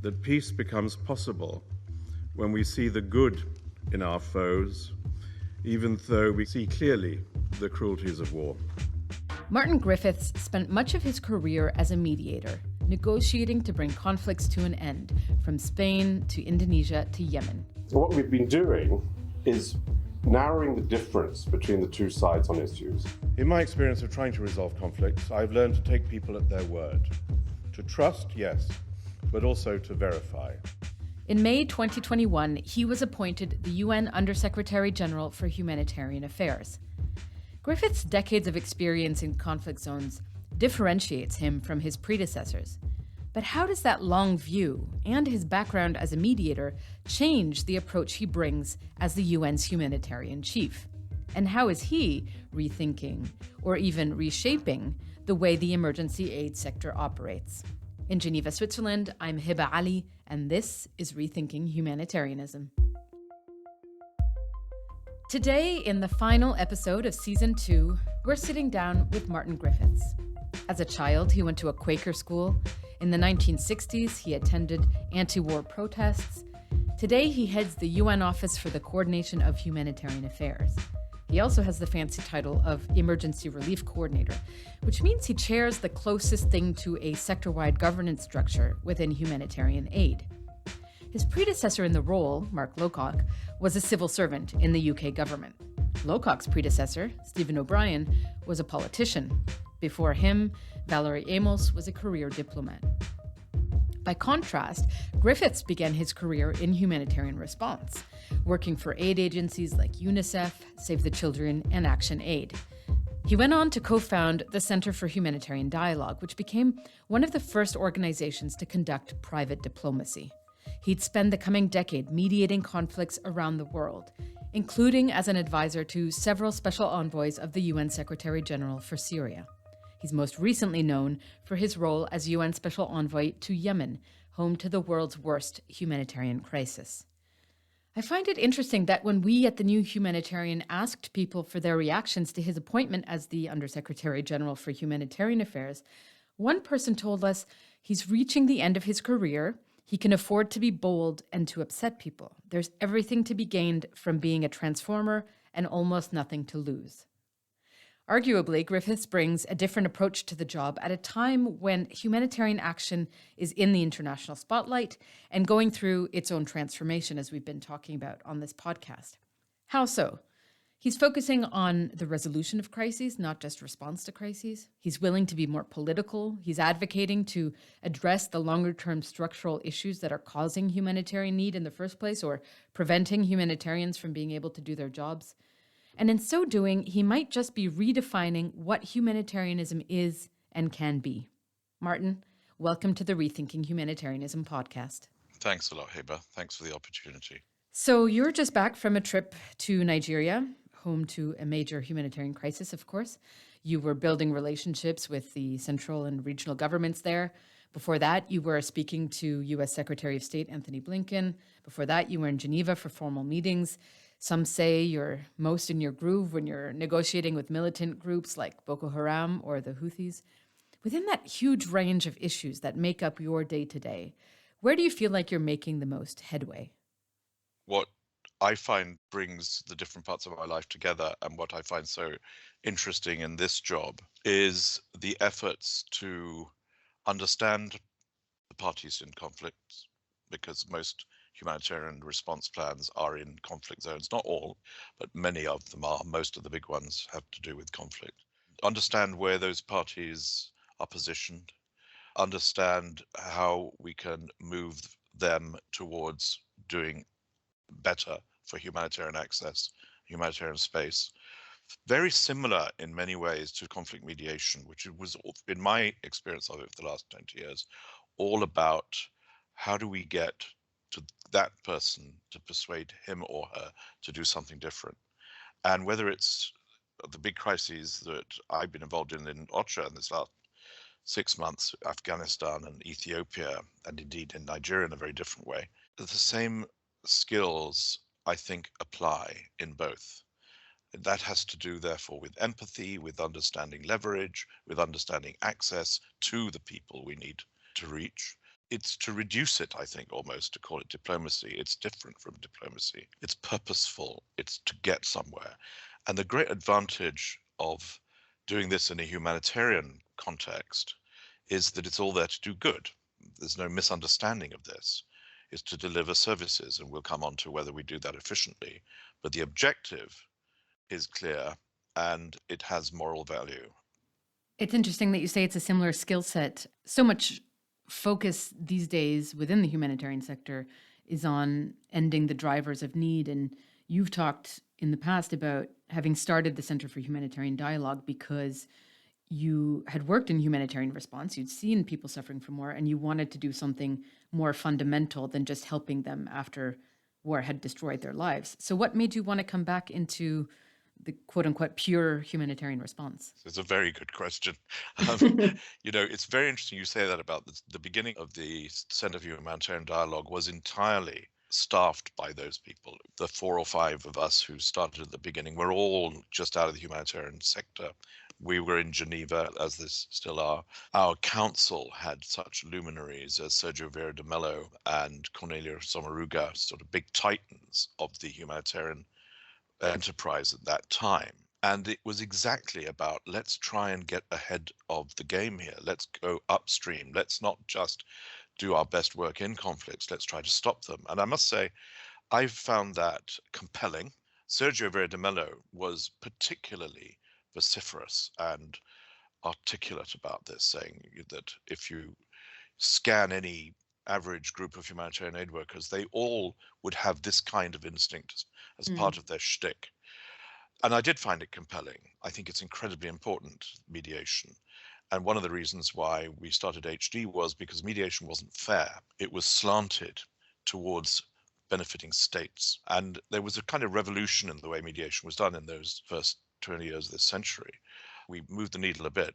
that peace becomes possible when we see the good in our foes, even though we see clearly the cruelties of war. Martin Griffiths spent much of his career as a mediator, negotiating to bring conflicts to an end, from Spain to Indonesia to Yemen. What we've been doing is narrowing the difference between the two sides on issues. In my experience of trying to resolve conflicts, I've learned to take people at their word. To trust, yes, but also to verify. In May 2021, he was appointed the UN Under-Secretary General for Humanitarian Affairs. Griffiths' decades of experience in conflict zones differentiates him from his predecessors. But how does that long view and his background as a mediator change the approach he brings as the UN's humanitarian chief? And how is he rethinking or even reshaping the way the emergency aid sector operates? In Geneva, Switzerland, I'm Heba Aly, and this is Rethinking Humanitarianism. Today, in the final episode of Season 2, we're sitting down with Martin Griffiths. As a child, he went to a Quaker school. In the 1960s, he attended anti-war protests. Today, he heads the UN Office for the Coordination of Humanitarian Affairs. He also has the fancy title of Emergency Relief Coordinator, which means he chairs the closest thing to a sector-wide governance structure within humanitarian aid. His predecessor in the role, Mark Lowcock, was a civil servant in the UK government. Lowcock's predecessor, Stephen O'Brien, was a politician. Before him, Valerie Amos was a career diplomat. By contrast, Griffiths began his career in humanitarian response, working for aid agencies like UNICEF, Save the Children, and Action Aid. He went on to co-found the Center for Humanitarian Dialogue, which became one of the first organizations to conduct private diplomacy. He'd spend the coming decade mediating conflicts around the world, including as an advisor to several special envoys of the UN Secretary General for Syria. He's most recently known for his role as UN Special Envoy to Yemen, home to the world's worst humanitarian crisis. I find it interesting that when we at the New Humanitarian asked people for their reactions to his appointment as the Undersecretary General for Humanitarian Affairs, one person told us he's reaching the end of his career, he can afford to be bold and to upset people. There's everything to be gained from being a transformer and almost nothing to lose. Arguably, Griffiths brings a different approach to the job at a time when humanitarian action is in the international spotlight and going through its own transformation, as we've been talking about on this podcast. How so? He's focusing on the resolution of crises, not just response to crises. He's willing to be more political. He's advocating to address the longer-term structural issues that are causing humanitarian need in the first place or preventing humanitarians from being able to do their jobs. And in so doing, he might just be redefining what humanitarianism is and can be. Martin, welcome to the Rethinking Humanitarianism podcast. Thanks a lot, Heba. Thanks for the opportunity. So you're just back from a trip to Nigeria, home to a major humanitarian crisis, of course. You were building relationships with the central and regional governments there. Before that, you were speaking to U.S. Secretary of State Anthony Blinken. Before that, you were in Geneva for formal meetings. Some say you're most in your groove when you're negotiating with militant groups like Boko Haram or the Houthis. Within that huge range of issues that make up your day-to-day, where do you feel like you're making the most headway? What I find brings the different parts of my life together, and what I find so interesting in this job, is the efforts to understand the parties in conflicts, because most humanitarian response plans are in conflict zones. Not all, but many of them are. Most of the big ones have to do with conflict. Understand where those parties are positioned, understand how we can move them towards doing better for humanitarian access, humanitarian space. Very similar in many ways to conflict mediation, which was, in my experience of it for the last 20 years, all about how do we get to that person to persuade him or her to do something different. And whether it's the big crises that I've been involved in OCHA in this last 6 months, Afghanistan and Ethiopia, and indeed in Nigeria in a very different way, the same skills, I think, apply in both. That has to do, therefore, with empathy, with understanding leverage, with understanding access to the people we need to reach. it's to reduce it, I think, almost to call it diplomacy. It's different from diplomacy. It's purposeful. It's to get somewhere. And the great advantage of doing this in a humanitarian context is that it's all there to do good. There's no misunderstanding of this. It's to deliver services, and we'll come on to whether we do that efficiently. But the objective is clear, and it has moral value. It's interesting that you say it's a similar skill set. So much focus these days within the humanitarian sector is on ending the drivers of need. And you've talked in the past about having started the Center for Humanitarian Dialogue because you had worked in humanitarian response, you'd seen people suffering from war, and you wanted to do something more fundamental than just helping them after war had destroyed their lives. So what made you want to come back into the quote unquote pure humanitarian response? It's a very good question. It's very interesting you say that about the beginning of the Center for Humanitarian Dialogue was entirely staffed by those people. The 4 or 5 of us who started at the beginning were all just out of the humanitarian sector. We were in Geneva, as this still are. Our council had such luminaries as Sergio Vieira de Mello and Cornelia Sommaruga, sort of big titans of the humanitarian enterprise at that time. And it was exactly about, let's try and get ahead of the game here. Let's go upstream. Let's not just do our best work in conflicts. Let's try to stop them. And I must say, I've found that compelling. Sergio Vieira de Mello was particularly vociferous and articulate about this, saying that if you scan any average group of humanitarian aid workers, they all would have this kind of instinct as part of their shtick. And I did find it compelling. I think it's incredibly important, mediation. And one of the reasons why we started HD was because mediation wasn't fair. It was slanted towards benefiting states. And there was a kind of revolution in the way mediation was done in those first 20 years of this century. We moved the needle a bit.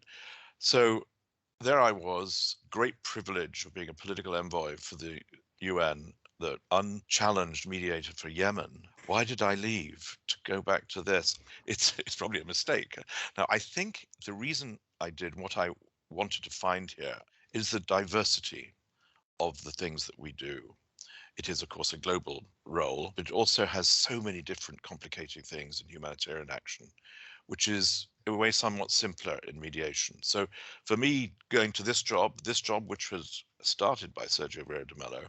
So there I was, great privilege of being a political envoy for the UN, the unchallenged mediator for Yemen. Why did I leave to go back to this? It's probably a mistake. Now, I think the reason I did what I wanted to find here is the diversity of the things that we do. It is, of course, a global role, but it also has so many different complicating things in humanitarian action, which is in a way somewhat simpler in mediation. So for me, going to this job, which was started by Sergio Vieira de Mello,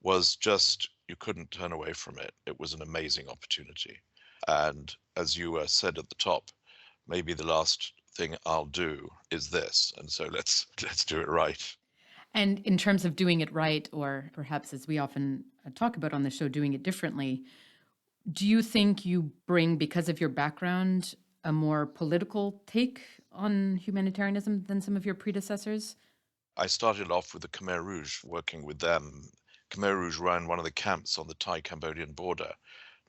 was just, you couldn't turn away from it. It was an amazing opportunity. And as you said at the top, maybe the last thing I'll do is this. And so let's do it right. And in terms of doing it right, or perhaps as we often talk about on the show, doing it differently, do you think you bring, because of your background, a more political take on humanitarianism than some of your predecessors? I started off with the Khmer Rouge, working with them. Khmer Rouge ran one of the camps on the Thai-Cambodian border,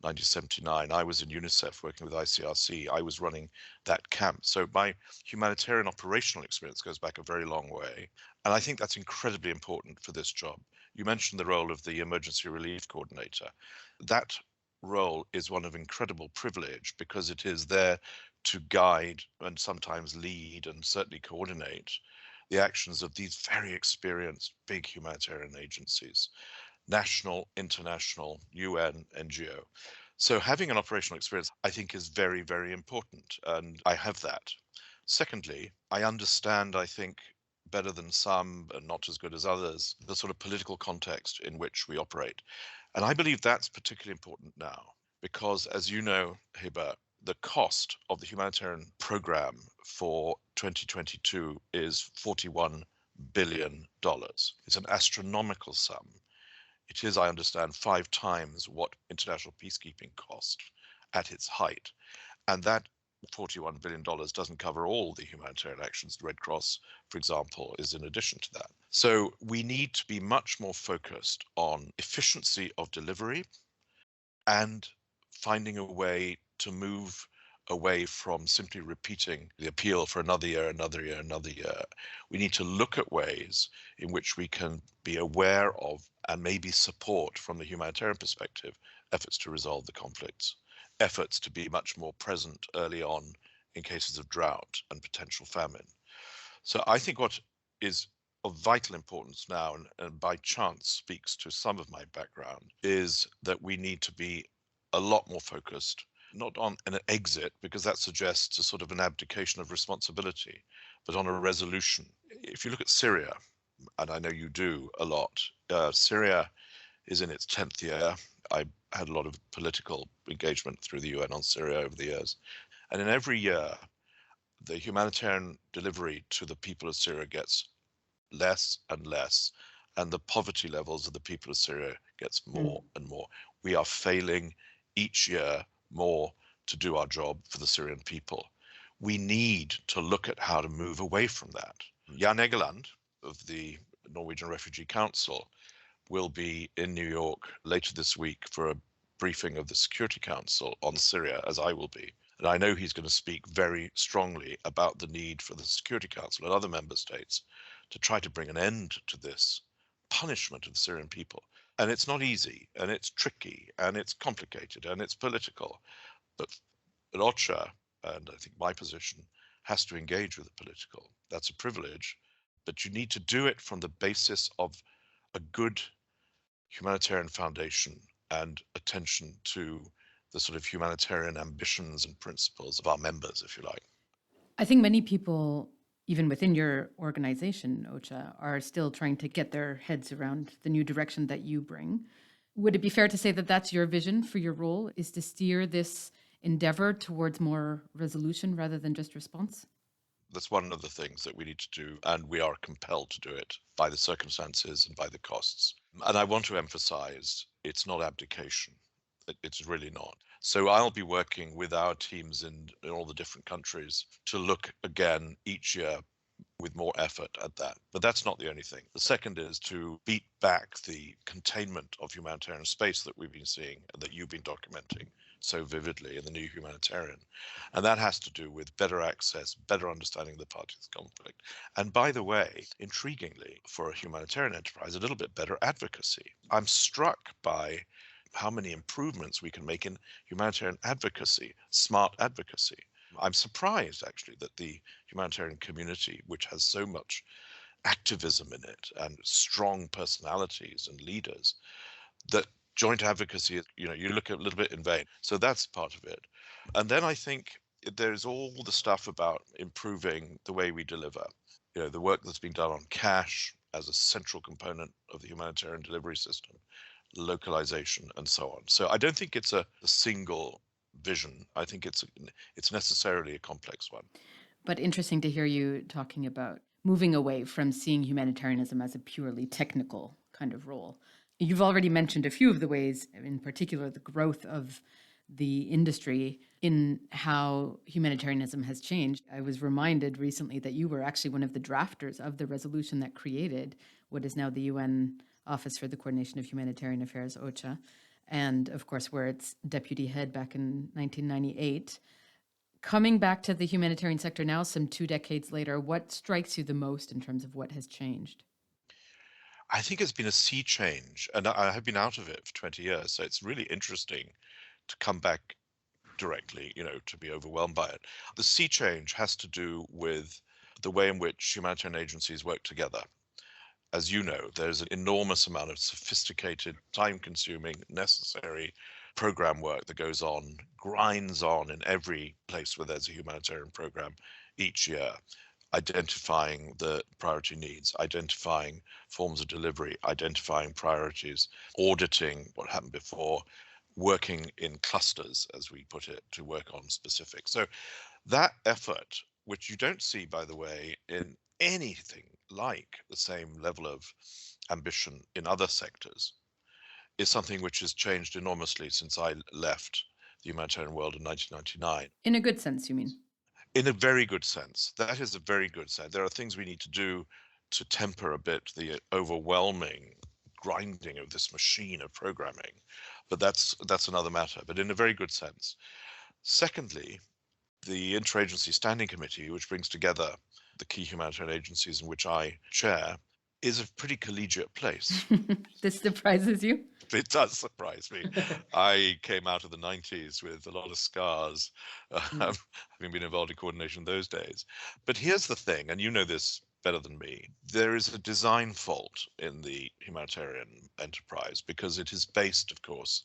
1979. I was in UNICEF working with ICRC. I was running that camp. So my humanitarian operational experience goes back a very long way. And I think that's incredibly important for this job. You mentioned the role of the emergency relief coordinator. That role is one of incredible privilege because it is there to guide and sometimes lead and certainly coordinate the actions of these very experienced big humanitarian agencies, national, international, UN, NGO. So having an operational experience, I think, is very, very important, and I have that. Secondly, I understand, I think, better than some and not as good as others, the sort of political context in which we operate. And I believe that's particularly important now, because as you know, Heba, the cost of the humanitarian program for 2022 is $41 billion. It's an astronomical sum. It is, I understand, 5 times what international peacekeeping cost at its height. And that $41 billion doesn't cover all the humanitarian actions. The Red Cross, for example, is in addition to that. So we need to be much more focused on efficiency of delivery and finding a way to move away from simply repeating the appeal for another year, another year, another year. We need to look at ways in which we can be aware of and maybe support from the humanitarian perspective efforts to resolve the conflicts, efforts to be much more present early on in cases of drought and potential famine. So I think what is of vital importance now, and by chance speaks to some of my background, is that we need to be a lot more focused, not on an exit, because that suggests a sort of an abdication of responsibility, but on a resolution. If you look at Syria, and I know you do a lot, Syria is in its 10th year. I had a lot of political engagement through the UN on Syria over the years. And in every year, the humanitarian delivery to the people of Syria gets less and less, and the poverty levels of the people of Syria gets more and more. We are failing each year more to do our job for the Syrian people. We need to look at how to move away from that. Jan Egeland of the Norwegian Refugee Council will be in New York later this week for a briefing of the Security Council on Syria, as I will be. And I know he's going to speak very strongly about the need for the Security Council and other member states to try to bring an end to this punishment of the Syrian people. And it's not easy, and it's tricky, and it's complicated, and it's political. But OCHA, and I think my position, has to engage with the political. That's a privilege, but you need to do it from the basis of a good humanitarian foundation and attention to the sort of humanitarian ambitions and principles of our members, if you like. I think many people, even within your organization, OCHA, are still trying to get their heads around the new direction that you bring. Would it be fair to say that that's your vision for your role, is to steer this endeavor towards more resolution rather than just response? That's one of the things that we need to do, and we are compelled to do it by the circumstances and by the costs. And I want to emphasize, it's not abdication. It's really not. So I'll be working with our teams in all the different countries to look again each year with more effort at that. But that's not the only thing. The second is to beat back the containment of humanitarian space that we've been seeing and that you've been documenting so vividly in the New Humanitarian. And that has to do with better access, better understanding of the parties of conflict. And by the way, intriguingly, for a humanitarian enterprise, a little bit better advocacy. I'm struck by how many improvements we can make in humanitarian advocacy, smart advocacy. I'm surprised, actually, that the humanitarian community, which has so much activism in it and strong personalities and leaders, that joint advocacy, you look a little bit in vain. So that's part of it. And then I think there's all the stuff about improving the way we deliver. The work that's been done on cash as a central component of the humanitarian delivery system, localization, and so on. So I don't think it's a single vision. I think it's necessarily a complex one. But interesting to hear you talking about moving away from seeing humanitarianism as a purely technical kind of role. You've already mentioned a few of the ways, in particular, the growth of the industry in how humanitarianism has changed. I was reminded recently that you were actually one of the drafters of the resolution that created what is now the UN Office for the Coordination of Humanitarian Affairs, OCHA, and of course were its deputy head back in 1998. Coming back to the humanitarian sector now, some 2 decades later, what strikes you the most in terms of what has changed? I think it's been a sea change, and I have been out of it for 20 years, so it's really interesting to come back directly, to be overwhelmed by it. The sea change has to do with the way in which humanitarian agencies work together. As you know, there's an enormous amount of sophisticated, time-consuming, necessary program work that goes on, grinds on in every place where there's a humanitarian program each year, identifying the priority needs, identifying forms of delivery, identifying priorities, auditing what happened before, working in clusters, as we put it, to work on specifics. So that effort, which you don't see, by the way, in anything like the same level of ambition in other sectors, is something which has changed enormously since I left the humanitarian world in 1999. In a good sense, you mean? In a very good sense. That is a very good sense. There are things we need to do to temper a bit the overwhelming grinding of this machine of programming, but that's another matter, but in a very good sense. Secondly, the Interagency Standing Committee, which brings together the key humanitarian agencies in which I chair, is a pretty collegiate place. This surprises you? It does surprise me. I came out of the 90s with a lot of scars, having been involved in coordination those days. But here's the thing, and you know this better than me. There is a design fault in the humanitarian enterprise because it is based, of course,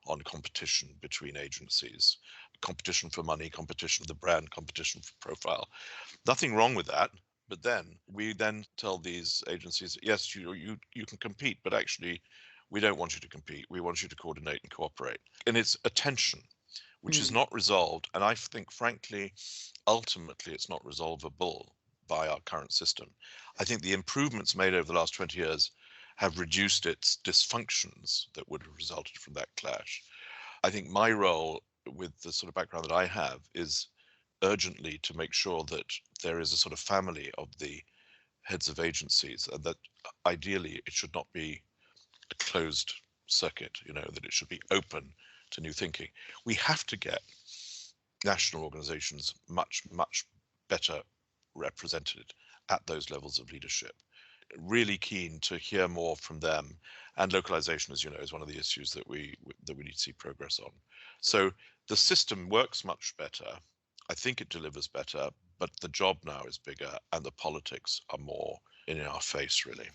on competition between agencies, competition for money, competition for the brand, competition for profile. Nothing wrong with that. But then we then tell these agencies, yes, you can compete, but actually we don't want you to compete. We want you to coordinate and cooperate. And it's a tension, which is not resolved. And I think, frankly, ultimately, it's not resolvable by our current system. I think the improvements made over the last 20 years have reduced its dysfunctions that would have resulted from that clash. I think my role, with the sort of background that I have, is urgently to make sure that there is a sort of family of the heads of agencies, and that ideally it should not be a closed circuit, that it should be open to new thinking. We have to get national organizations much, much better represented at those levels of leadership. Really keen to hear more from them. And localization, as you know, is one of the issues that we need to see progress on. So the system works much better. I think it delivers better, but the job now is bigger and the politics are more in our face, really.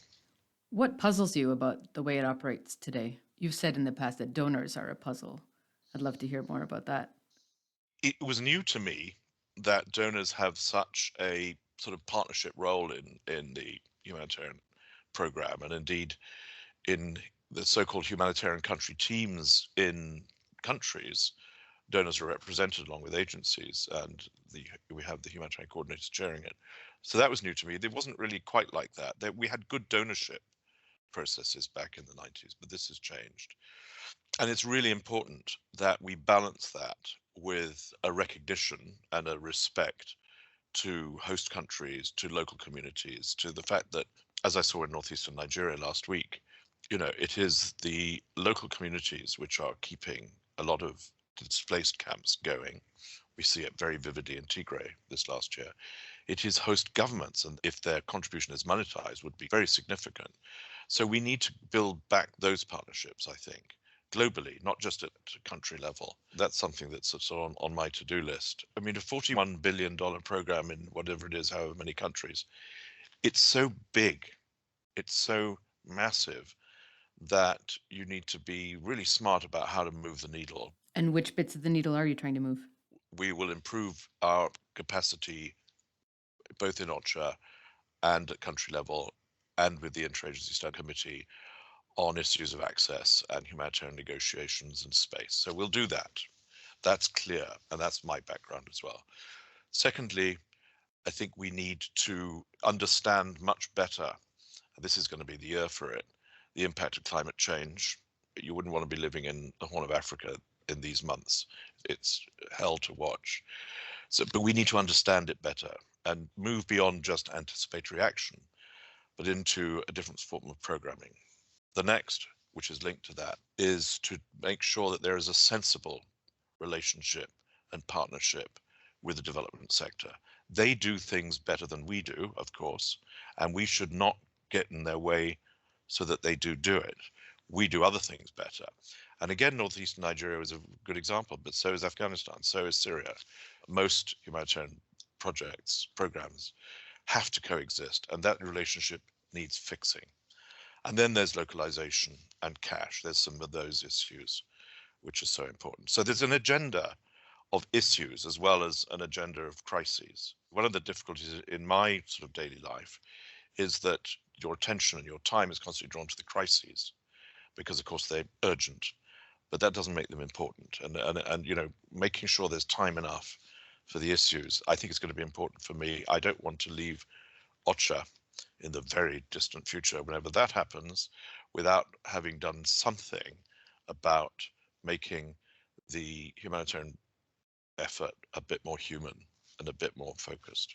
What puzzles you about the way it operates today? You've said in the past that donors are a puzzle. I'd love to hear more about that. It was new to me that donors have such a sort of partnership role in the humanitarian program, and indeed in the so-called humanitarian country teams in countries. Donors are represented along with agencies, and we have the humanitarian coordinators chairing it. So that was new to me. It wasn't really quite like that. We had good donorship processes back in the 90s, but this has changed. And it's really important that we balance that with a recognition and a respect to host countries, to local communities, to the fact that, as I saw in northeastern Nigeria last week, it is the local communities which are keeping a lot of displaced camps going. We see it very vividly in Tigray this last year. It is host governments, and if their contribution is monetized, would be very significant. So we need to build back those partnerships, I think, globally, not just at country level. That's something that's sort of on my to-do list. I mean, a $41 billion program in whatever it is, however many countries, it's so big, it's so massive, that you need to be really smart about how to move the needle. And which bits of the needle are you trying to move? We will improve our capacity both in OCHA and at country level and with the Interagency Standing Committee on issues of access and humanitarian negotiations and space. So we'll do that. That's clear, and that's my background as well. Secondly, I think we need to understand much better, and this is going to be the year for it, the impact of climate change. You wouldn't want to be living in the Horn of Africa in these months. It's hell to watch. But we need to understand it better and move beyond just anticipatory action, but into a different form of programming. The next, which is linked to that, is to make sure that there is a sensible relationship and partnership with the development sector. They do things better than we do, of course, and we should not get in their way so that they do it. We do other things better. And again, northeastern Nigeria is a good example, but so is Afghanistan, so is Syria. Most humanitarian programs have to coexist, and that relationship needs fixing. And then there's localization and cash. There's some of those issues which are so important. So there's an agenda of issues as well as an agenda of crises. One of the difficulties in my sort of daily life is that your attention and your time is constantly drawn to the crises because, of course, they're urgent, but that doesn't make them important. And making sure there's time enough for the issues, I think is going to be important for me. I don't want to leave OCHA in the very distant future, whenever that happens, without having done something about making the humanitarian effort a bit more human and a bit more focused.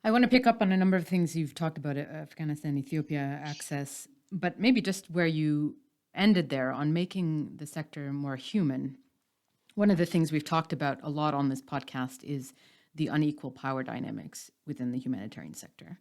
I want to pick up on a number of things you've talked about, Afghanistan, Ethiopia, access, but maybe just where you ended there on making the sector more human. One of the things we've talked about a lot on this podcast is the unequal power dynamics within the humanitarian sector.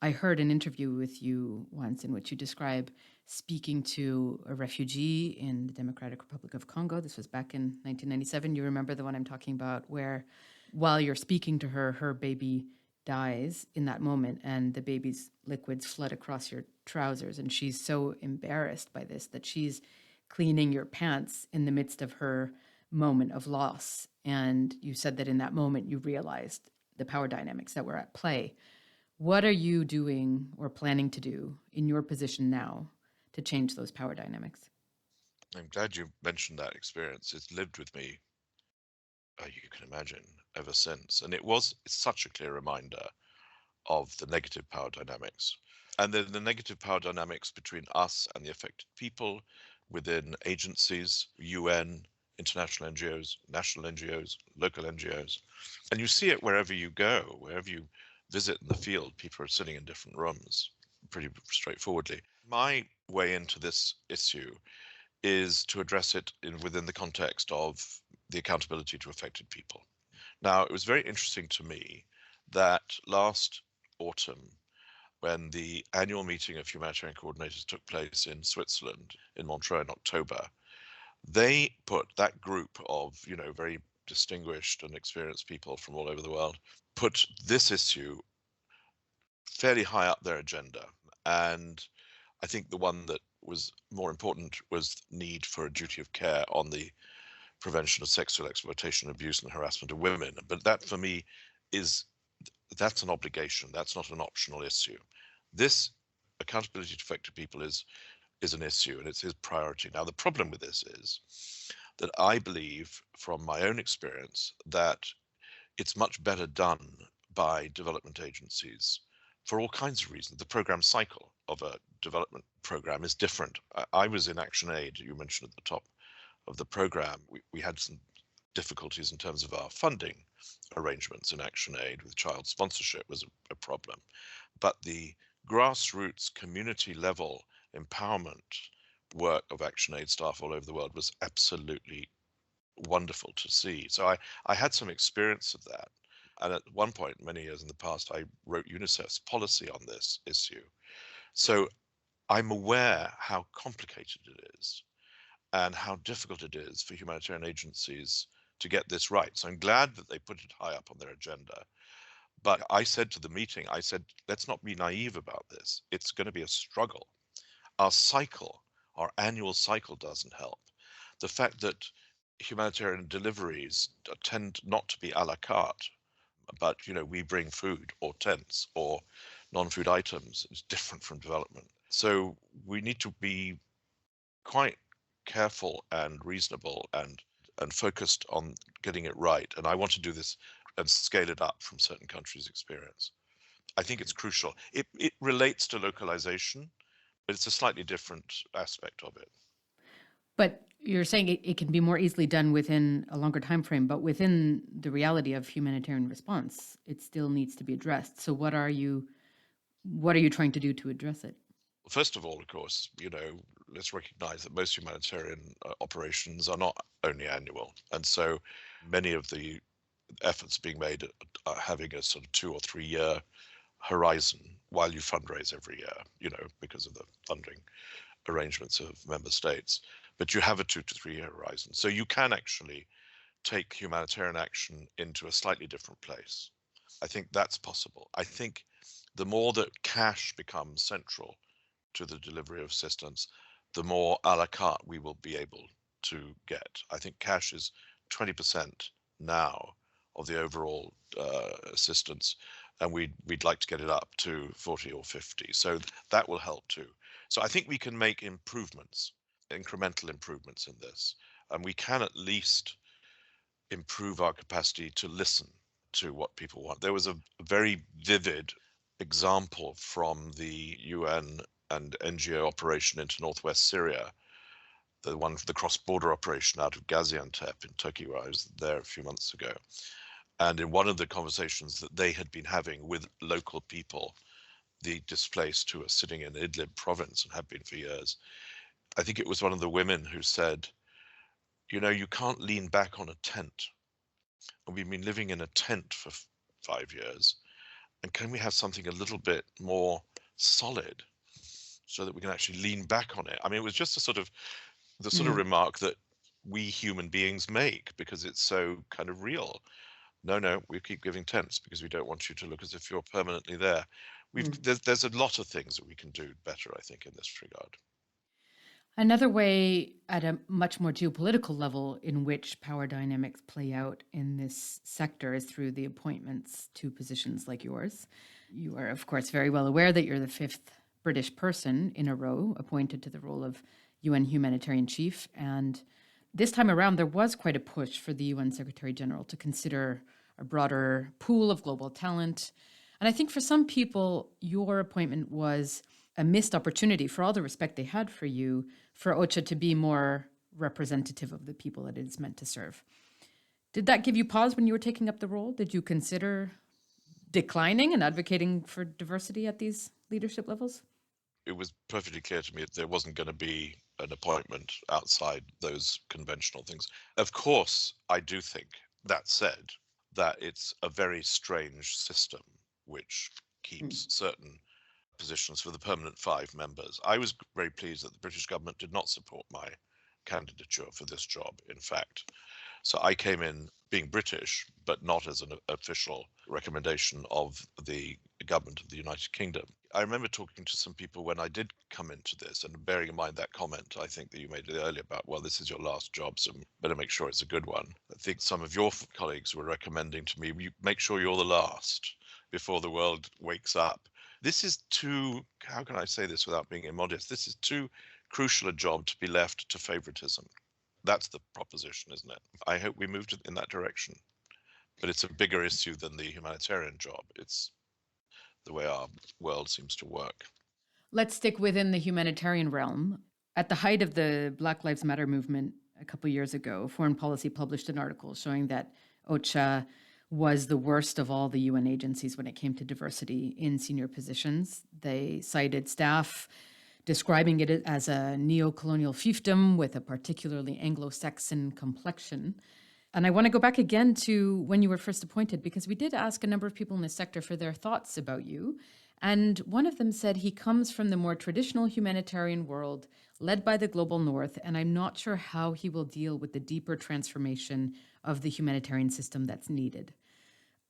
I heard an interview with you once in which you describe speaking to a refugee in the Democratic Republic of Congo. This was back in 1997. You remember the one I'm talking about, where while you're speaking to her, her baby dies in that moment and the baby's liquids flood across your trousers. And she's so embarrassed by this that she's cleaning your pants in the midst of her moment of loss. And you said that in that moment you realized the power dynamics that were at play. What are you doing or planning to do in your position now to change those power dynamics? I'm glad you mentioned that experience. It's lived with me, you can imagine, ever since. And it's such a clear reminder of the negative power dynamics. And then the negative power dynamics between us and the affected people within agencies, UN, international NGOs, national NGOs, local NGOs. And you see it wherever you go, wherever you visit in the field, people are sitting in different rooms, pretty straightforwardly. My way into this issue is to address it within the context of the accountability to affected people. Now, it was very interesting to me that last autumn, when the annual meeting of humanitarian coordinators took place in Switzerland, in Montreux in October, they put that group of, very distinguished and experienced people from all over the world, put this issue fairly high up their agenda. And I think the one that was more important was need for a duty of care on the prevention of sexual exploitation, abuse and harassment of women. But that for me that's an obligation. That's not an optional issue. This accountability to affected people is an issue, and it's his priority. Now, the problem with this is that I believe from my own experience that it's much better done by development agencies for all kinds of reasons. The program cycle of a development program is different. I was in Action Aid, you mentioned at the top of the program. We had some difficulties in terms of our funding arrangements in Action Aid. With child sponsorship was a problem. But the grassroots community level empowerment work of Action Aid staff all over the world was absolutely wonderful to see. So I had some experience of that. And at one point, many years in the past, I wrote UNICEF's policy on this issue. So I'm aware how complicated it is and how difficult it is for humanitarian agencies to get this right. So I'm glad that they put it high up on their agenda. But I said to the meeting, let's not be naive about this. It's going to be a struggle. Our annual cycle doesn't help. The fact that humanitarian deliveries tend not to be a la carte, but we bring food or tents or non-food items. It's different from development. So we need to be quite careful and reasonable and focused on getting it right. And I want to do this and scale it up from certain countries' experience. I think it's crucial. It relates to localization, but it's a slightly different aspect of it. But you're saying it can be more easily done within a longer time frame, but within the reality of humanitarian response, it still needs to be addressed. So what are you trying to do to address it? First of all, of course, let's recognize that most humanitarian operations are not only annual. And so many of the efforts being made are having a sort of 2 or 3 year horizon while you fundraise every year, because of the funding arrangements of member states. But you have a 2 to 3 year horizon. So you can actually take humanitarian action into a slightly different place. I think that's possible. I think the more that cash becomes central to the delivery of assistance, the more a la carte we will be able to get. I think cash is 20% now of the overall assistance, and we'd like to get it up to 40 or 50. So that will help too. So I think we can make improvements, incremental improvements in this, and we can at least improve our capacity to listen to what people want. There was a very vivid example from the UN and NGO operation into Northwest Syria, the one for the cross-border operation out of Gaziantep in Turkey, where I was there a few months ago. And in one of the conversations that they had been having with local people, the displaced who are sitting in Idlib province and have been for years, I think it was one of the women who said, you can't lean back on a tent. And we've been living in a tent for 5 years. And can we have something a little bit more solid so that we can actually lean back on it? I mean, it was just the sort of remark that we human beings make because it's so kind of real. no, we keep giving tents because we don't want you to look as if you're permanently there. There's a lot of things that we can do better, I think, in this regard. Another way at a much more geopolitical level in which power dynamics play out in this sector is through the appointments to positions like yours. You are, of course, very well aware that you're the fifth British person in a row appointed to the role of UN Humanitarian Chief. And this time around, there was quite a push for the UN Secretary General to consider a broader pool of global talent. And I think for some people, your appointment was a missed opportunity, for all the respect they had for you, for OCHA to be more representative of the people that it is meant to serve. Did that give you pause when you were taking up the role? Did you consider declining and advocating for diversity at these leadership levels? It was perfectly clear to me that there wasn't going to be an appointment outside those conventional things. Of course, I do think, that said, that it's a very strange system which keeps certain positions for the permanent 5 members. I was very pleased that the British government did not support my candidature for this job, in fact. So I came in being British, but not as an official recommendation of the government of the United Kingdom. I remember talking to some people when I did come into this, and bearing in mind that comment, I think that you made earlier about, well, this is your last job, so better make sure it's a good one. I think some of your colleagues were recommending to me, you make sure you're the last before the world wakes up. This is too, how can I say this without being immodest? This is too crucial a job to be left to favoritism. That's the proposition, isn't it? I hope we moved in that direction. But it's a bigger issue than the humanitarian job. It's the way our world seems to work. Let's stick within the humanitarian realm. At the height of the Black Lives Matter movement a couple of years ago, Foreign Policy published an article showing that OCHA was the worst of all the UN agencies when it came to diversity in senior positions. They cited staff describing it as a neo-colonial fiefdom with a particularly Anglo-Saxon complexion. And I want to go back again to when you were first appointed, because we did ask a number of people in the sector for their thoughts about you. And one of them said he comes from the more traditional humanitarian world led by the global north, and I'm not sure how he will deal with the deeper transformation of the humanitarian system that's needed.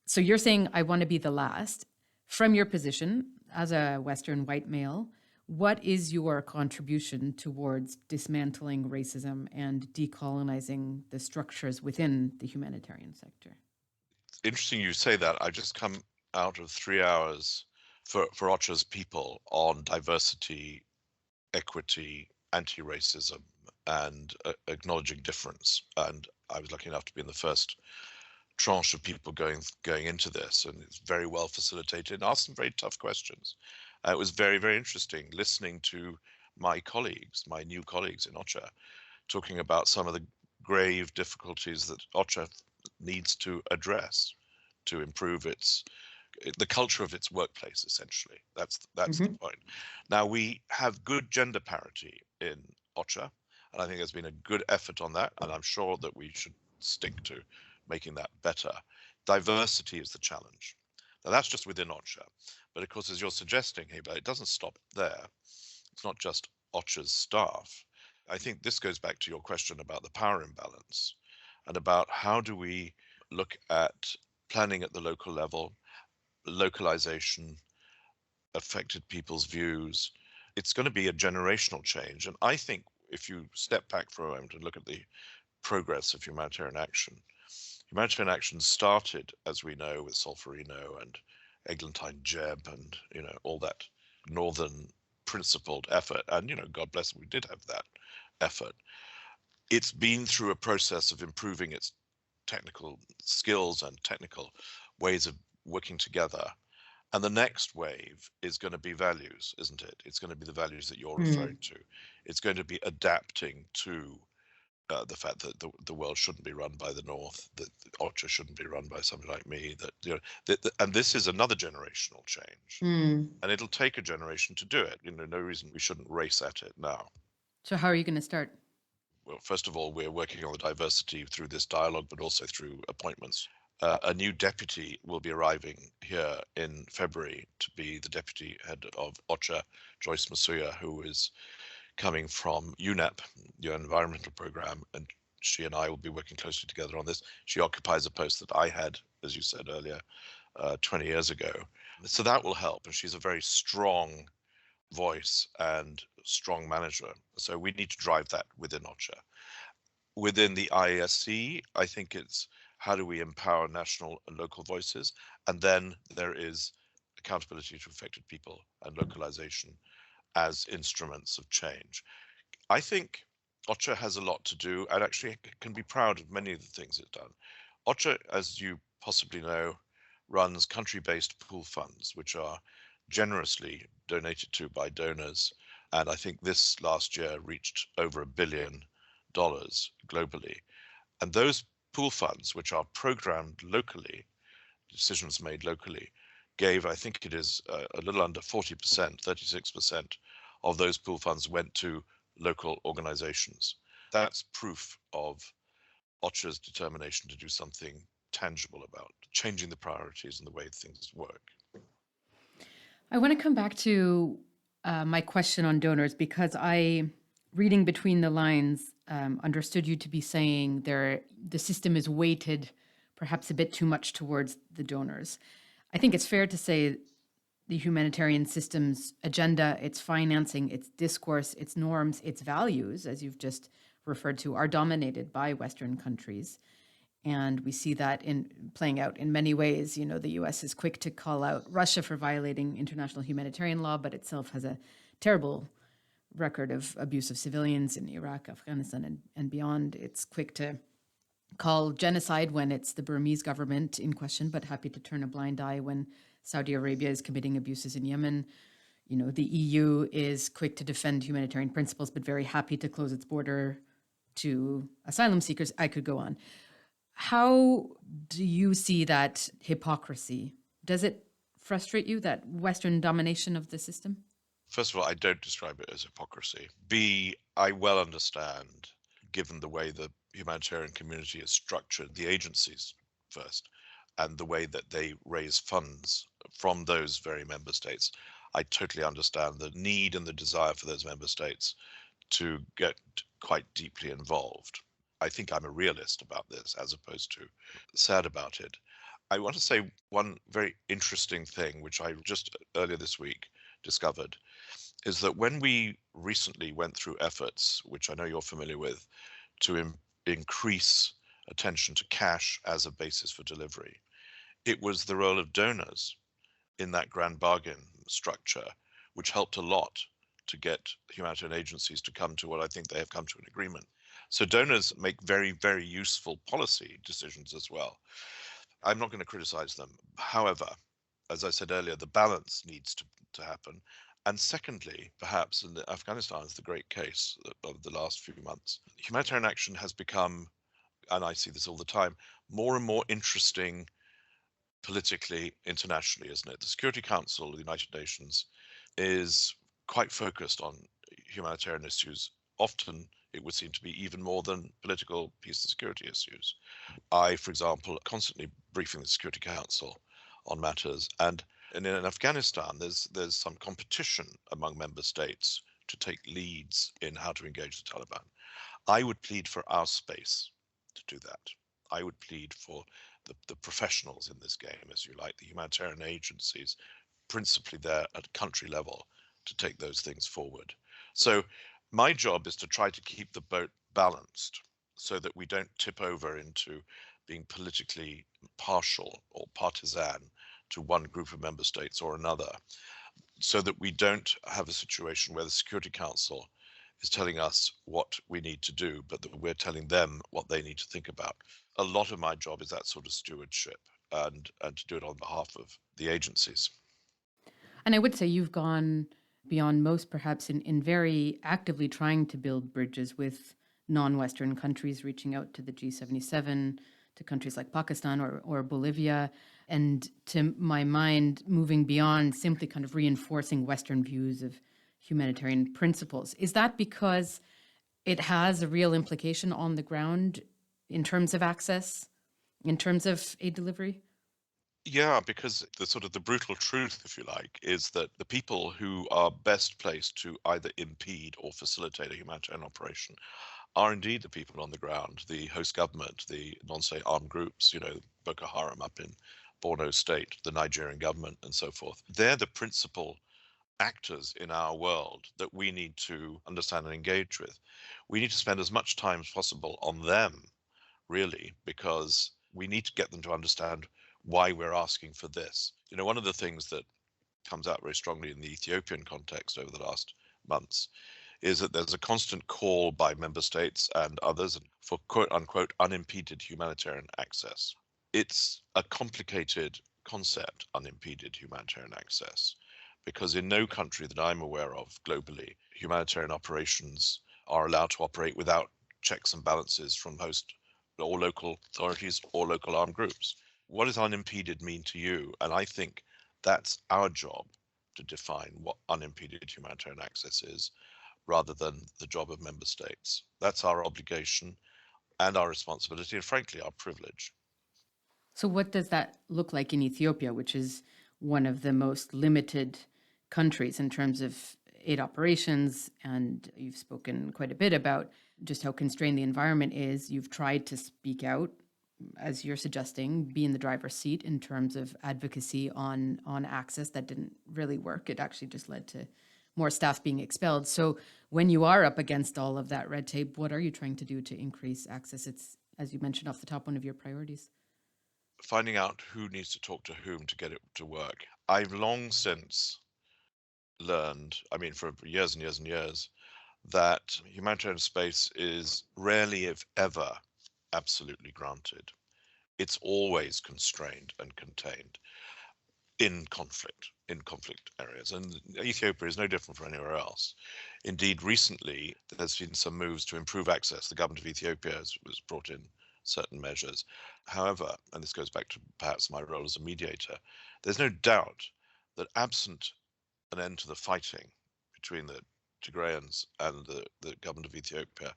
So you're saying, I want to be the last. From your position as a Western white male, what is your contribution towards dismantling racism and decolonizing the structures within the humanitarian sector? It's interesting you say that. I just come out of 3 hours for OCHA's people on diversity, equity, anti-racism, and acknowledging difference. And I was lucky enough to be in the first tranche of people going into this, and it's very well facilitated and asked some very tough questions. It was very, very interesting listening to my colleagues, my new colleagues in OCHA, talking about some of the grave difficulties that OCHA needs to address to improve the culture of its workplace, essentially. That's the point. Now, we have good gender parity in OCHA, and I think there's been a good effort on that, and I'm sure that we should stick to making that better. Diversity is the challenge. Now, that's just within OCHA. But of course, as you're suggesting, Heba, it doesn't stop there. It's not just OCHA's staff. I think this goes back to your question about the power imbalance and about how do we look at planning at the local level, localization, affected people's views. It's going to be a generational change. And I think if you step back for a moment and look at the progress of humanitarian action started, as we know, with Solferino and Eglantine Jebb and, all that northern principled effort. And, God bless, we did have that effort. It's been through a process of improving its technical skills and technical ways of working together. And the next wave is going to be values, isn't it? It's going to be the values that you're referring to. It's going to be adapting to the fact that the world shouldn't be run by the North, that OCHA shouldn't be run by somebody like me, and this is another generational change. And it'll take a generation to do it. No reason we shouldn't race at it now. So how are you going to start? Well, first of all, we're working on the diversity through this dialogue, but also through appointments. A new deputy will be arriving here in February to be the deputy head of OCHA, Joyce Masuya, who is coming from UNEP, UN Environmental Programme, and she and I will be working closely together on this. She occupies a post that I had as you said earlier, 20 years ago. So that will help. And she's a very strong voice and strong manager. So we need to drive that within OCHA. Within the IASC, I think it's how do we empower national and local voices? And then there is accountability to affected people and localization as instruments of change. I think OCHA has a lot to do and actually can be proud of many of the things it's done. OCHA, as you possibly know, runs country-based pool funds, which are generously donated to by donors. And I think this last year reached over $1 billion globally. And those pool funds, which are programmed locally, decisions made locally, gave, I think it is a little under 40%, 36% of those pool funds went to local organizations. That's proof of OCHA's determination to do something tangible about changing the priorities and the way things work. I want to come back to my question on donors, because I, reading between the lines, understood you to be saying the system is weighted perhaps a bit too much towards the donors. I think it's fair to say the humanitarian system's agenda, its financing, its discourse, its norms, its values, as you've just referred to, are dominated by Western countries. And we see that playing out in many ways. You know, the US is quick to call out Russia for violating international humanitarian law, but itself has a terrible record of abuse of civilians in Iraq, Afghanistan, and beyond. It's quick to call genocide when it's the Burmese government in question, but happy to turn a blind eye when Saudi Arabia is committing abuses in Yemen. You know, the EU is quick to defend humanitarian principles, but very happy to close its border to asylum seekers. I could go on. How do you see that hypocrisy? Does it frustrate you, that Western domination of the system? First of all, I don't describe it as hypocrisy. B, I well understand, given the way the humanitarian community is structured, the agencies first, and the way that they raise funds from those very member states. I totally understand the need and the desire for those member states to get quite deeply involved. I think I'm a realist about this as opposed to sad about it. I want to say one very interesting thing, which I just earlier this week discovered, is that when we recently went through efforts, which I know you're familiar with, to increase attention to cash as a basis for delivery, it was the role of donors in that grand bargain structure, which helped a lot to get humanitarian agencies to come to what I think they have come to an agreement. So donors make very, very useful policy decisions as well. I'm not going to criticize them. However, as I said earlier, the balance needs to happen. And secondly, perhaps, and Afghanistan is the great case of the last few months, humanitarian action has become, and I see this all the time, more and more interesting politically, internationally, isn't it? The Security Council of the United Nations is quite focused on humanitarian issues. Often it would seem to be even more than political peace and security issues. I, for example, constantly briefing the Security Council on matters, and in Afghanistan, there's some competition among member states to take leads in how to engage the Taliban. I would plead for our space to do that. I would plead for the professionals in this game, as you like, the humanitarian agencies, principally there at country level, to take those things forward. So my job is to try to keep the boat balanced so that we don't tip over into being politically partial or partisan to one group of member states or another, so that we don't have a situation where the Security Council is telling us what we need to do, but that we're telling them what they need to think about. A lot of my job is that sort of stewardship and to do it on behalf of the agencies. And I would say you've gone beyond most, perhaps, in very actively trying to build bridges with non-Western countries, reaching out to the G77, to countries like Pakistan or Bolivia, and to my mind, moving beyond simply kind of reinforcing Western views of humanitarian principles. Is that because it has a real implication on the ground in terms of access, in terms of aid delivery? Yeah, because the brutal truth, if you like, is that the people who are best placed to either impede or facilitate a humanitarian operation are indeed the people on the ground, the host government, the non-state armed groups, Boko Haram up in Borno State, the Nigerian government, and so forth. They're the principal actors in our world that we need to understand and engage with. We need to spend as much time as possible on them, really, because we need to get them to understand why we're asking for this. One of the things that comes out very strongly in the Ethiopian context over the last months is that there's a constant call by member states and others for quote unquote unimpeded humanitarian access. It's a complicated concept, unimpeded humanitarian access, because in no country that I'm aware of globally, humanitarian operations are allowed to operate without checks and balances from host or local authorities or local armed groups. What does unimpeded mean to you? And I think that's our job to define what unimpeded humanitarian access is, rather than the job of member states. That's our obligation and our responsibility, and frankly, our privilege. So what does that look like in Ethiopia, which is one of the most limited countries in terms of aid operations? And you've spoken quite a bit about just how constrained the environment is. You've tried to speak out, as you're suggesting, be in the driver's seat in terms of advocacy on access. That didn't really work. It actually just led to more staff being expelled. So when you are up against all of that red tape, what are you trying to do to increase access? It's, as you mentioned off the top, one of your priorities. Finding out who needs to talk to whom to get it to work. I've long since learned, for years and years and years, that humanitarian space is rarely, if ever, absolutely granted. It's always constrained and contained in conflict areas. And Ethiopia is no different from anywhere else. Indeed, recently, there's been some moves to improve access. The government of Ethiopia has brought in certain measures. However, and this goes back to perhaps my role as a mediator, there's no doubt that absent an end to the fighting between the Tigrayans and the government of Ethiopia,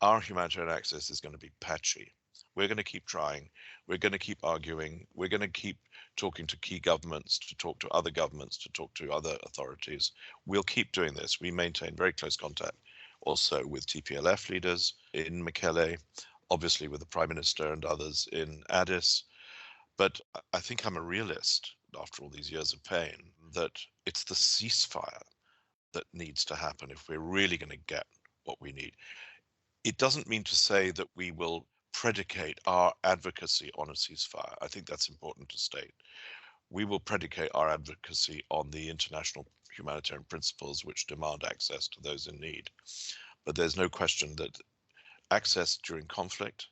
our humanitarian access is going to be patchy. We're going to keep trying. We're going to keep arguing. We're going to keep talking to key governments, to talk to other governments, to talk to other authorities. We'll keep doing this. We maintain very close contact also with TPLF leaders in Mekelle, obviously with the Prime Minister and others in Addis. But I think I'm a realist after all these years of pain, that it's the ceasefire that needs to happen if we're really going to get what we need. It doesn't mean to say that we will predicate our advocacy on a ceasefire. I think that's important to state. We will predicate our advocacy on the international humanitarian principles which demand access to those in need. But there's no question that access during conflict,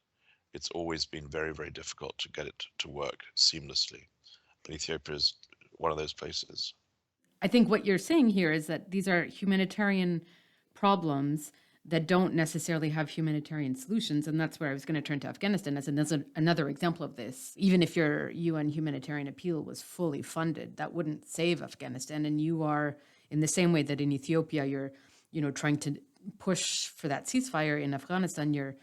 it's always been very, very difficult to get it to work seamlessly. And Ethiopia is one of those places. I think what you're saying here is that these are humanitarian problems that don't necessarily have humanitarian solutions. And that's where I was going to turn to Afghanistan as another example of this. Even if your UN humanitarian appeal was fully funded, that wouldn't save Afghanistan. And you are, in the same way that in Ethiopia, you're trying to push for that ceasefire, in Afghanistan, you're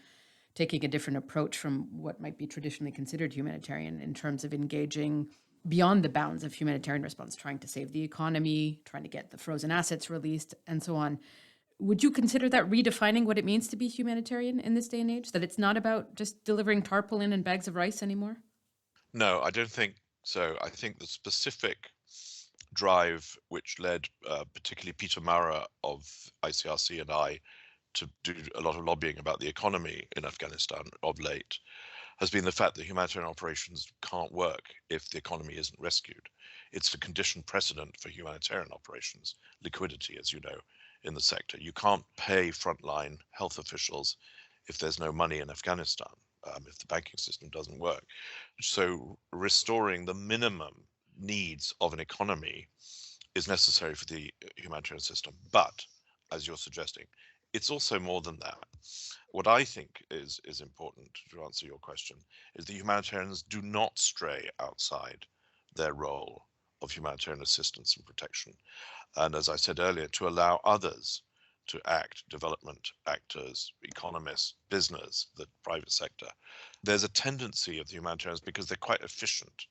taking a different approach from what might be traditionally considered humanitarian in terms of engaging beyond the bounds of humanitarian response, trying to save the economy, trying to get the frozen assets released, and so on. Would you consider that redefining what it means to be humanitarian in this day and age? That it's not about just delivering tarpaulin and bags of rice anymore? No, I don't think so. I think the specific drive which led particularly Peter Mara of ICRC and I to do a lot of lobbying about the economy in Afghanistan of late has been the fact that humanitarian operations can't work if the economy isn't rescued. It's a conditioned precedent for humanitarian operations, liquidity, as you know, in the sector. You can't pay frontline health officials if there's no money in Afghanistan, if the banking system doesn't work. So restoring the minimum needs of an economy is necessary for the humanitarian system. But, as you're suggesting, it's also more than that. What I think is important, to answer your question, is that humanitarians do not stray outside their role of humanitarian assistance and protection. And as I said earlier, to allow others to act, development actors, economists, business, the private sector. There's a tendency of the humanitarians, because they're quite efficient,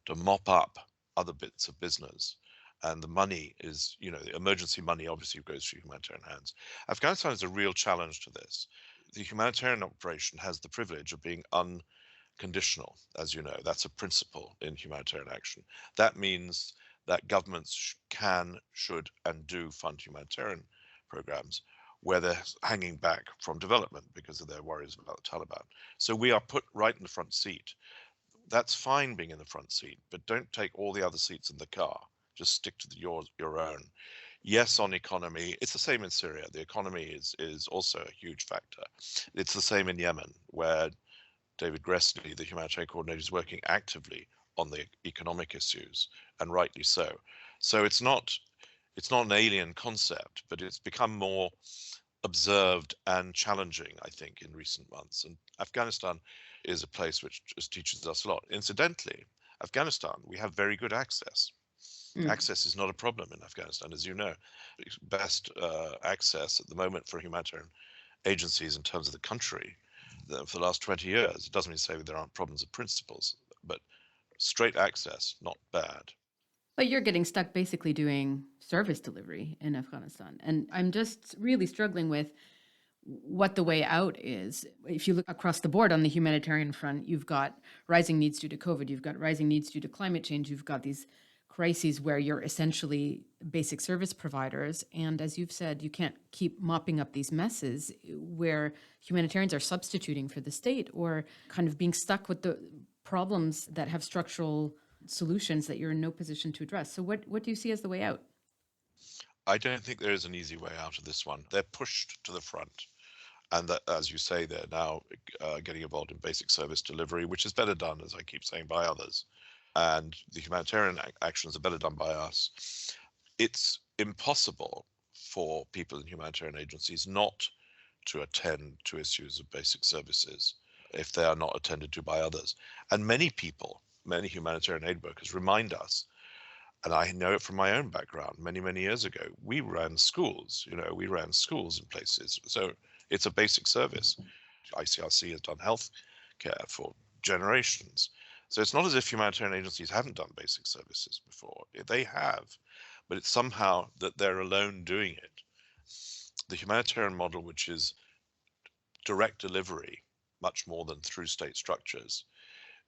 to mop up other bits of business. And the money is, the emergency money obviously goes through humanitarian hands. Afghanistan is a real challenge to this. the humanitarian operation has the privilege of being unconditional, as you know. That's a principle in humanitarian action. That means that governments can, should, and do fund humanitarian programs where they're hanging back from development because of their worries about the Taliban. So we are put right in the front seat. That's fine being in the front seat, but don't take all the other seats in the car. Just stick to your own. Yes, on economy, it's the same in Syria. The economy is also a huge factor. It's the same in Yemen, where David Gressley, the humanitarian coordinator, is working actively on the economic issues, and rightly so. So it's not an alien concept, but it's become more observed and challenging, I think, in recent months. And Afghanistan is a place which just teaches us a lot. Incidentally, Afghanistan, we have very good access. Access is not a problem in Afghanistan, as you know. Best access at the moment for humanitarian agencies in terms of the country for the last 20 years. It doesn't mean to say there aren't problems of principles, but straight access, not bad. But you're getting stuck basically doing service delivery in Afghanistan. And I'm just really struggling with what the way out is. If you look across the board on the humanitarian front, you've got rising needs due to COVID, you've got rising needs due to climate change, you've got these crises where you're essentially basic service providers. And as you've said, you can't keep mopping up these messes where humanitarians are substituting for the state or kind of being stuck with the problems that have structural solutions that you're in no position to address. So what do you see as the way out? I don't think there is an easy way out of this one. They're pushed to the front. And that, as you say, they're now getting involved in basic service delivery, which is better done, as I keep saying, by others. And the humanitarian actions are better done by us. It's impossible for people in humanitarian agencies not to attend to issues of basic services if they are not attended to by others. And many people, many humanitarian aid workers remind us, and I know it from my own background, many, many years ago, we ran schools, we ran schools in places. So it's a basic service. ICRC has done health care for generations. So it's not as if humanitarian agencies haven't done basic services before. They have, but it's somehow that they're alone doing it. The humanitarian model, which is direct delivery, much more than through state structures,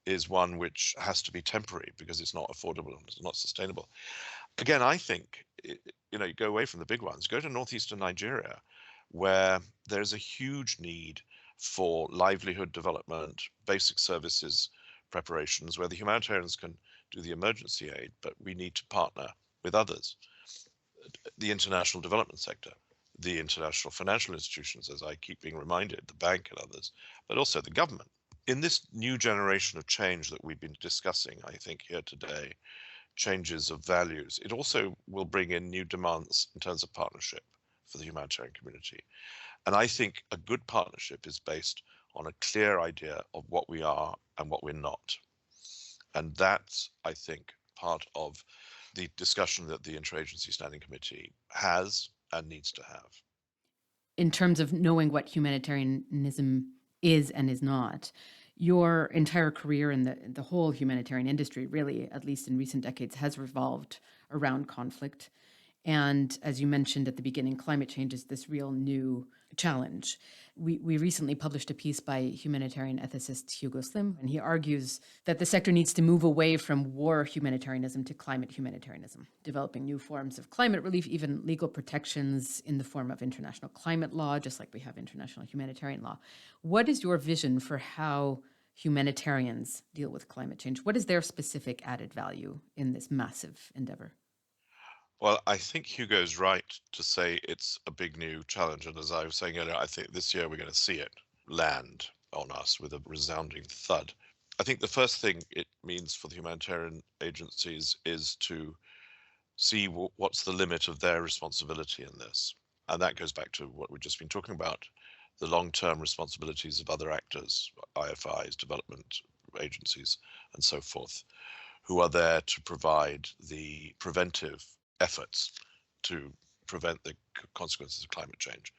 is one which has to be temporary because it's not affordable and it's not sustainable. Again, I think, you go away from the big ones, go to northeastern Nigeria, where there's a huge need for livelihood development, basic services preparations, where the humanitarians can do the emergency aid, but we need to partner with others. The international development sector, the international financial institutions, as I keep being reminded, the bank and others, but also the government. In this new generation of change that we've been discussing, I think here today, changes of values, it also will bring in new demands in terms of partnership for the humanitarian community. And I think a good partnership is based on a clear idea of what we are and what we're not. And that's, I think, part of the discussion that the Interagency Standing Committee has and needs to have. In terms of knowing what humanitarianism is and is not, your entire career in the whole humanitarian industry, really, at least in recent decades, has revolved around conflict. And as you mentioned at the beginning, climate change is this real new challenge. We recently published a piece by humanitarian ethicist Hugo Slim, and he argues that the sector needs to move away from war humanitarianism to climate humanitarianism, developing new forms of climate relief, even legal protections in the form of international climate law, just like we have international humanitarian law. What is your vision for how humanitarians deal with climate change? What is their specific added value in this massive endeavor? Well, I think Hugo's right to say it's a big new challenge. And as I was saying earlier, I think this year we're going to see it land on us with a resounding thud. I think the first thing it means for the humanitarian agencies is to see what's the limit of their responsibility in this. And that goes back to what we've just been talking about, the long-term responsibilities of other actors, IFIs, development agencies, and so forth, who are there to provide the preventive efforts to prevent the consequences of climate change.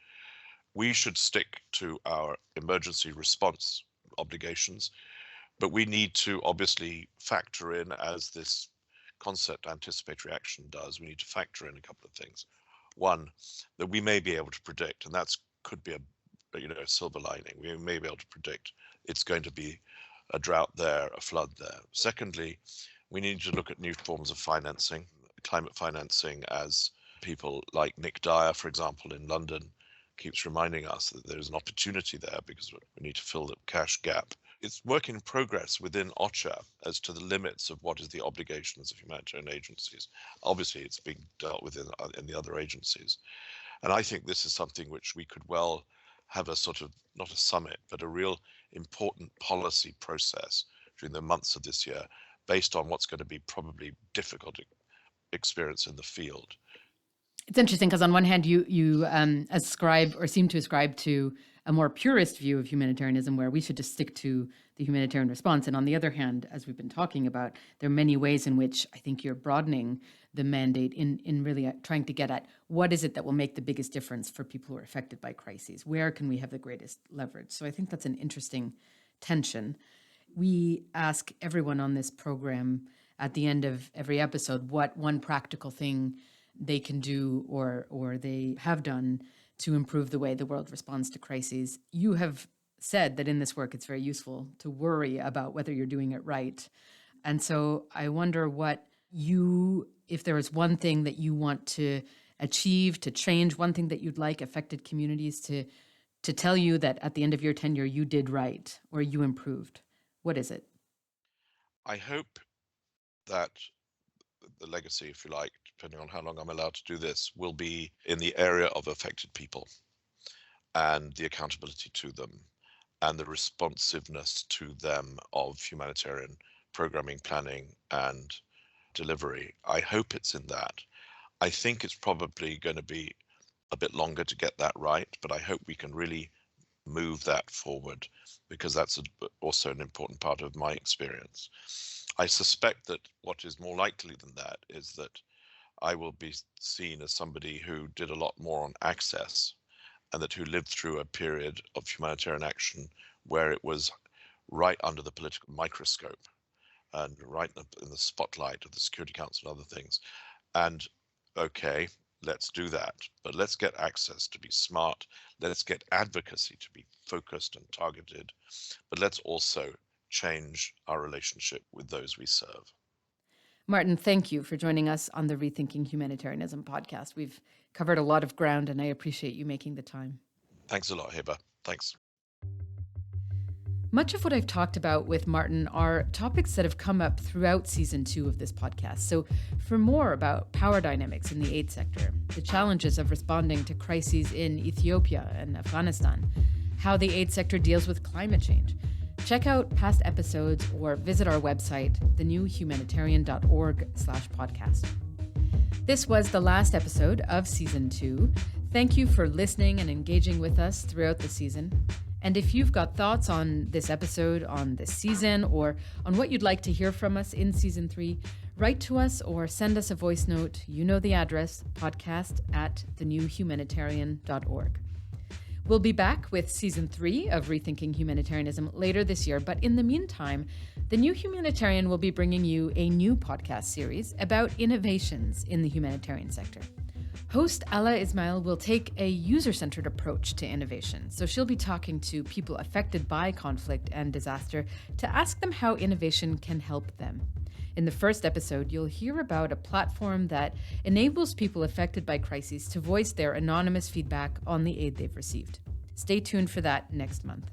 We should stick to our emergency response obligations, but we need to obviously factor in, as this concept anticipatory action does, we need to factor in a couple of things. One, that we may be able to predict, and that could be a silver lining. We may be able to predict it's going to be a drought there, a flood there. Secondly, we need to look at new forms of financing, climate financing, as people like Nick Dyer, for example, in London, keeps reminding us that there's an opportunity there because we need to fill the cash gap. It's work in progress within OCHA as to the limits of what is the obligations of humanitarian agencies. Obviously, it's being dealt with in the other agencies. And I think this is something which we could well have a sort of, not a summit, but a real important policy process during the months of this year, based on what's going to be probably difficult experience in the field. It's interesting because on one hand, you ascribe or seem to ascribe to a more purist view of humanitarianism where we should just stick to the humanitarian response. And on the other hand, as we've been talking about, there are many ways in which I think you're broadening the mandate in really trying to get at what is it that will make the biggest difference for people who are affected by crises? Where can we have the greatest leverage? So I think that's an interesting tension. We ask everyone on this program at the end of every episode what one practical thing they can do or they have done to improve the way the world responds to crises. You have said that in this work, it's very useful to worry about whether you're doing it right. And so I wonder if there is one thing that you want to achieve, to change, one thing that you'd like affected communities to tell you that at the end of your tenure, you did right or you improved. What is it? I hope that the legacy, if you like, depending on how long I'm allowed to do this, will be in the area of affected people and the accountability to them and the responsiveness to them of humanitarian programming, planning, and delivery. I hope it's in that. I think it's probably going to be a bit longer to get that right, but I hope we can really move that forward because that's also an important part of my experience. I suspect that what is more likely than that is that I will be seen as somebody who did a lot more on access and that who lived through a period of humanitarian action where it was right under the political microscope and right in the spotlight of the Security Council and other things. And okay, let's do that, but let's get access to be smart. Let's get advocacy to be focused and targeted, but let's also change our relationship with those we serve. Martin, thank you for joining us on the Rethinking Humanitarianism podcast. We've covered a lot of ground and I appreciate you making the time. Thanks a lot, Heba. Thanks. Much of what I've talked about with Martin are topics that have come up throughout season 2 of this podcast. So for more about power dynamics in the aid sector, the challenges of responding to crises in Ethiopia and Afghanistan, how the aid sector deals with climate change, check out past episodes or visit our website, thenewhumanitarian.org/podcast. This was the last episode of season 2. Thank you for listening and engaging with us throughout the season. And if you've got thoughts on this episode, on this season, or on what you'd like to hear from us in season 3, write to us or send us a voice note. You know the address, podcast@thenewhumanitarian.org. We'll be back with season 3 of Rethinking Humanitarianism later this year, but in the meantime, The New Humanitarian will be bringing you a new podcast series about innovations in the humanitarian sector. Host Ala Ismail will take a user-centered approach to innovation, so she'll be talking to people affected by conflict and disaster to ask them how innovation can help them. In the first episode, you'll hear about a platform that enables people affected by crises to voice their anonymous feedback on the aid they've received. Stay tuned for that next month.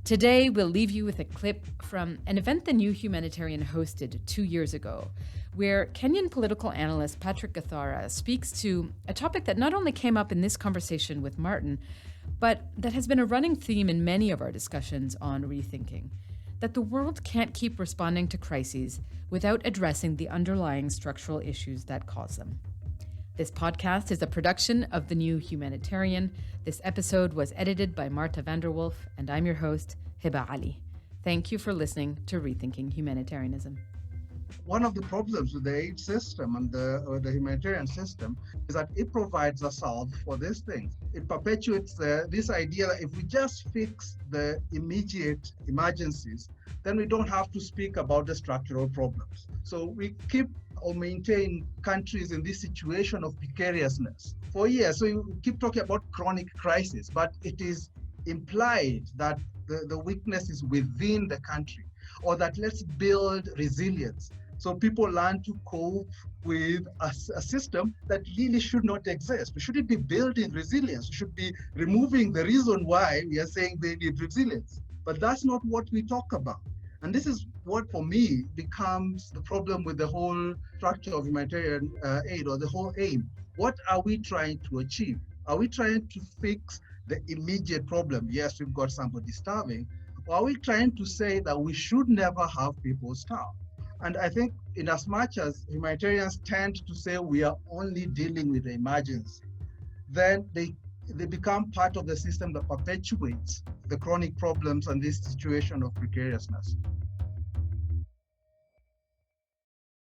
Today, we'll leave you with a clip from an event The New Humanitarian hosted 2 years ago, where Kenyan political analyst Patrick Gathara speaks to a topic that not only came up in this conversation with Martin, but that has been a running theme in many of our discussions on rethinking, that the world can't keep responding to crises without addressing the underlying structural issues that cause them. This podcast is a production of The New Humanitarian. This episode was edited by Marta Vanderwolf, and I'm your host, Heba Aly. Thank you for listening to Rethinking Humanitarianism. One of the problems with the aid system and the humanitarian system is that it provides a solve for these things. It perpetuates this idea that if we just fix the immediate emergencies, then we don't have to speak about the structural problems. So we keep or maintain countries in this situation of precariousness for years. So you keep talking about chronic crisis, but it is implied that the weakness is within the country, or that let's build resilience. So people learn to cope with a system that really should not exist. We shouldn't be building resilience. We should be removing the reason why we are saying they need resilience. But that's not what we talk about. And this is what, for me, becomes the problem with the whole structure of humanitarian aid, or the whole aim. What are we trying to achieve? Are we trying to fix the immediate problem? Yes, we've got somebody starving. Or are we trying to say that we should never have people starve? And I think in as much as humanitarians tend to say we are only dealing with the emergency, then they become part of the system that perpetuates the chronic problems and this situation of precariousness.